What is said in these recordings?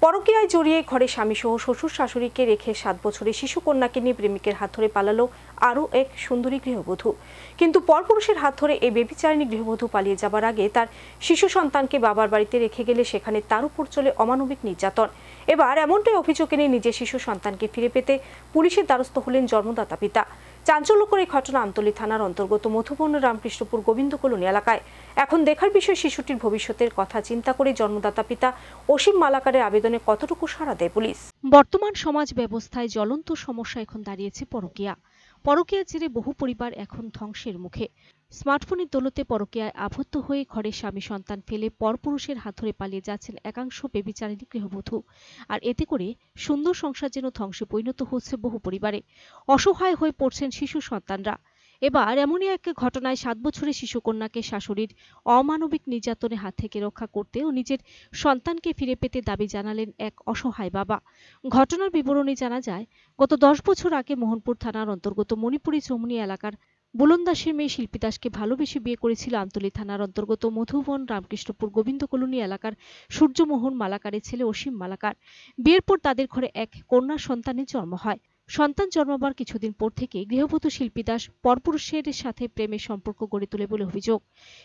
পরকীয়ায় জড়িয়ে ঘরে স্বামীসহ শ্বশুর শাশুড়িকে রেখে 7 বছরের শিশু কন্যাকে নিয়ে প্রেমিকের হাত ধরে পালালো আরও এক সুন্দরী গৃহবধূ। কিন্তু পরপুরুষের হাত ধরে এই বেবিচারিণী গৃহবধূ পালিয়ে যাবার আগে তার শিশু সন্তানকে বাবার বাড়িতে রেখে গেলে সেখানে তার উপর চলে অমানবিক নির্যাতন। এবার এমনটাই অভিযোগ এনে নিজের শিশু সন্তানকে ফিরে পেতে পুলিশের দ্বারস্থ হলেন জন্মদাতা পিতা। চাঞ্চল্যকর এই ঘটনা আমতলী থানার অন্তর্গত মধুবন রামকৃষ্ণপুর গোবিন্দ কলোনি এলাকায়। এখন দেখার বিষয় শিশুটির ভবিষ্যতের কথা চিন্তা করে জন্মদাতা পিতা অসীম মালাকারের আবেদনে কতটুকু সাড়া দেয় পুলিশ। বর্তমান সমাজ ব্যবস্থায় জ্বলন্ত সমস্যা এখন দাঁড়িয়েছে পরকীয়া। পরকীয়ার জেরে বহু পরিবার এখন ধ্বংসের মুখে। স্মার্টফোনের দৌলতে পরকীয়ায় আবদ্ধ হয়ে ঘরে স্বামী সন্তান ফেলে পরপুরুষের হাত ধরে পালিয়ে যাচ্ছেন একাংশ বেবিচারিণী গৃহবধূ। আর এতে করে সুন্দর সংসার যেন ধ্বংসে পরিণত হচ্ছে বহু পরিবারে। অসহায় হয়ে পড়ছেন শিশু সন্তানরা। এবার এমনই এক ঘটনায় 7 বছরের শিশুকন্যাকে শাশুড়ির অমানবিক নির্যাতনের হাত থেকে রক্ষা করতে ও নিজের সন্তানকে ফিরে পেতে দাবি জানালেন এক অসহায় বাবা। ঘটনার বিবরণী জানা যায়, গত 10 বছর আগে মোহনপুর থানার অন্তর্গত মণিপুরি চৌমুনি এলাকার বুলন দাসের মেয়ে শিল্পী দাসকে ভালোবেসে বিয়ে করেছিল আমতলী থানার অন্তর্গত মধুবন রামকৃষ্ণপুর গোবিন্দ কলোনি এলাকার সূর্যমোহন মালাকারের ছেলে অসীম মালাকার। বিয়ের পর তাদের ঘরে এক কন্যা সন্তানের জন্ম হয়। সন্তান জন্মাবার কিছুদিন পর থেকে গৃহবধূ শিল্পী দাস পরপুরুষের সাথে প্রেমের সম্পর্ক গড়ে তোলে বলে অভিযোগ।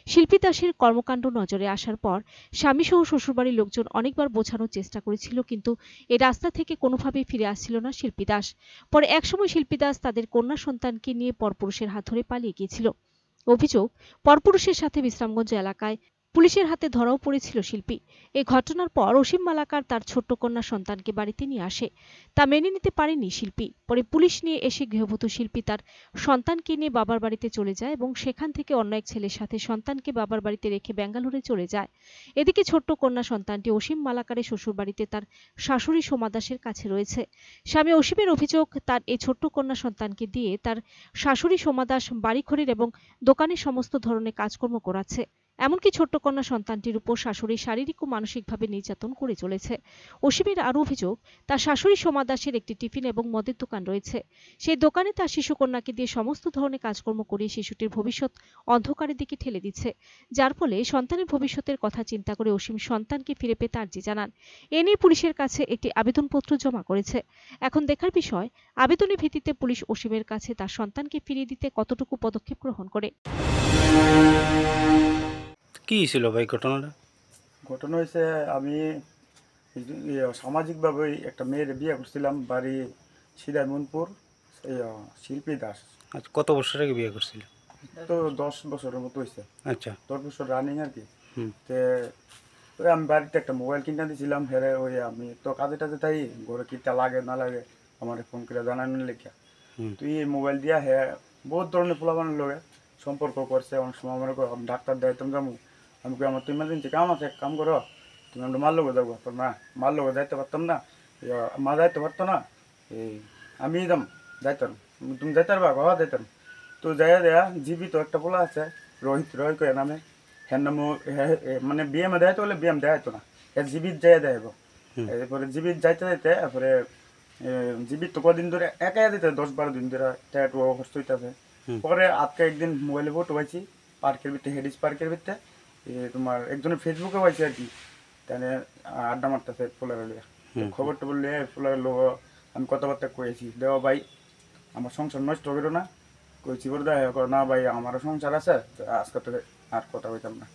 শিল্পী দাসের কর্মকাণ্ড নজরে আসার পর স্বামীসহ শ্বশুরবাড়ির লোকজন অনেকবার বোঝানোর চেষ্টা করেছিল, কিন্তু এই রাস্তা থেকে কোনোভাবেই ফিরে আসছিল না শিল্পী দাস। পরে একসময় শিল্পী দাস তাদের কন্যা সন্তানকে নিয়ে পরপুরুষের হাত ধরে পালিয়ে গিয়েছিল। অভিযোগ, পরপুরুষের সাথে বিশ্রামগঞ্জ এলাকায় পুলিশের হাতে ধরাও পড়েছিল শিল্পী। এই ঘটনার পর অসীম মালাকার তার ছোট্ট কন্যা সন্তানকে বাড়িতে নিয়ে আসে। তা মেনে নিতে পারেনি শিল্পী। পরে পুলিশ নিয়ে এসে গৃহবধূ শিল্পী তার সন্তানকে নিয়ে বাবার বাড়িতে চলে যায় এবং সেখান থেকে অন্য এক ছেলের সাথে সন্তানকে বাবার বাড়িতে রেখে বেঙ্গালুরুতে চলে যায়। এদিকে ছোট্ট কন্যা সন্তানটি অসীম মালাকারের শ্বশুরবাড়িতে তার শাশুড়ি সোমা দাসের কাছে রয়েছে। স্বামী অসীমের অভিযোগ, তার এই ছোট্ট কন্যা সন্তানকে দিয়ে তার শাশুড়ি সোমা দাস বাড়িঘরের এবং দোকানের সমস্ত ধরনের কাজকর্ম করাচ্ছে। এমনকি ছোট্ট কন্যা সন্তানটির উপর শাশুড়ি শারীরিক ও মানসিকভাবে নির্যাতন করে চলেছে। অসীমের আরও অভিযোগ, তার শাশুড়ি সোমা দাসের একটি টিফিন এবং মদের দোকান রয়েছে। সেই দোকানে তার শিশুকন্যাকে দিয়ে সমস্ত ধরনের কাজকর্ম করিয়ে শিশুটির ভবিষ্যৎ অন্ধকারের দিকে ঠেলে দিচ্ছে, যার ফলে সন্তানের ভবিষ্যতের কথা চিন্তা করে অসীম সন্তানকে ফিরে পেতে আর্জি জানান। এ নিয়ে পুলিশের কাছে একটি আবেদনপত্র জমা করেছে। এখন দেখার বিষয়, আবেদনের ভিত্তিতে পুলিশ অসীমের কাছে তার সন্তানকে ফিরিয়ে দিতে কতটুকু পদক্ষেপ গ্রহণ করে। কি ছিল ভাই ঘটনাটা? ঘটনা হয়েছে, আমি সামাজিকভাবে একটা মেয়ের বিয়ে করছিলাম, বাড়ি সিদামনপুর, শিল্পী দাস। আচ্ছা, কত বছর আগে বিয়ে করছিল? তো 10 বছরের মতো হয়েছে। আচ্ছা, 10 বছর রানিং আর কি। তে ওই আমি বাড়িতে একটা মোবাইল কিনে দিয়েছিলাম, হেরে ওই আমি তো কাজে টাজে তাই ঘরে কিটা লাগে না লাগে আমার ফোন করে জানানোর লেখা। তুই এই মোবাইল দিয়া হ্যাঁ বহুত ধরনের পোলাবানের লোকে সম্পর্ক করছে। অনেক সময় আমার ডাক্তার দেয় তুমি যাবো, আমি আমার তো ইমার্জেন্সি কাম আছে, এক কাম করো তুমি আমরা মার লোকে যাবো। তোর না মার লোকে যাইতে পারতাম না, মা যাইতে পারতো না, এই আমি যাম যাইতাম, তুমি যাইতে পারবা বাবা যাইতাম। তো যাই দেয়া জীবিত একটা পোলা আছে রোহিত রয় কয়ে নামে, হ্যাঁ নাম মানে বিএমে দেয় তো বলে বিএম দেয় না, হ্যাঁ জীবিত যাই দেয়। এরপরে জীবিত যাইতে যাইতে তারপরে জীবিত তো কদিন ধরে একাই দিতে 10-12 দিন ধরে ট্যাটু অবস্থা হইতেছে। পরে আজকে একদিন মোবাইলে ফটো পাইছি পার্কের ভিতরে, হেডিস পার্কের ভিতরে, তোমার একজনের ফেসবুকে পাইছি আর কি, তাহলে আড্ডা মারতেছে ফুলার লিয়া। খবরটা বললে ফুলার লোক আমি কথাবার্তা কয়েছি, দেওয়া ভাই আমার সংসার নষ্ট করো না, কইছি বলে দেয় না ভাই আমারও সংসার আছে, আজকে তো আর কথা বলতাম না।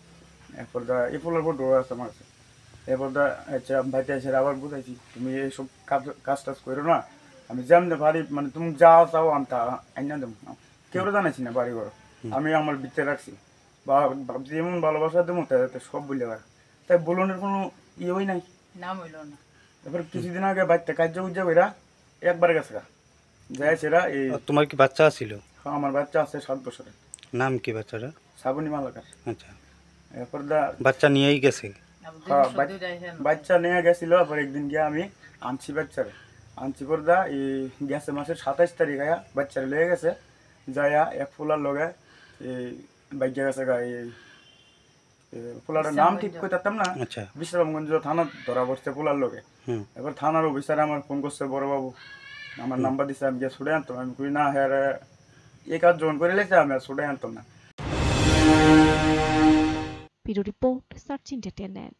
এরপর এই ফুলার ফটো আছে আমার কাছে। এরপর আচ্ছা ভাইতে এসে আবার বুঝাইছি তুমি এইসব কাজ টাজ করো না, আমি যেমনি পারি মানে তুমি যাও চাও আমি তা আইনা দেবো, কেউ জানাইছি না বাড়ি ঘর, আমি আমার ভিতরে রাখছি বা যেমন ভালোবাসা দেবো তাই সব বলে পারে। তাই বলনের কোনো ইয়েই নাই, নাম হইল না। এবার কিছুদিন আগে বাড়িতে কার্য উজ্জা কইরা একবার গেছে যাই সেরা। এই তোমার কি বাচ্চা ছিল? হ্যাঁ আমার বাচ্চা আছে 7 বছরের। নাম কি বাচ্চাটা? শ্রাবণী মালাকার। আচ্ছা, এরপর বাচ্চা নিয়েই গেছে? হ্যাঁ বাচ্চা নিয়ে গেছিল। আবার একদিন গিয়ে আমি আনছি বাচ্চারে, আনছি পর এই গেছে মাসের 27 তারিখ আয়া বাচ্চারে লেগে গেছে যাইয়া এক ফুলার লগে এই বাইকে গেছে গা। এই ফুলারের নাম ঠিক করতাম না, বিশ্রামগঞ্জ থানা ধরা পড়ছে ফুলার লগে। এবার থানার অফিসারে আমার ফোন করছে, বড় বাবু আমার নাম্বার দিচ্ছে, আমি গিয়ে ছুটে আনতাম। আমি কই না হ্যাঁ এই কাজ যখন করে লেগেছে আমি আর ছুটে আনতাম না। Bureau report, search entertainment.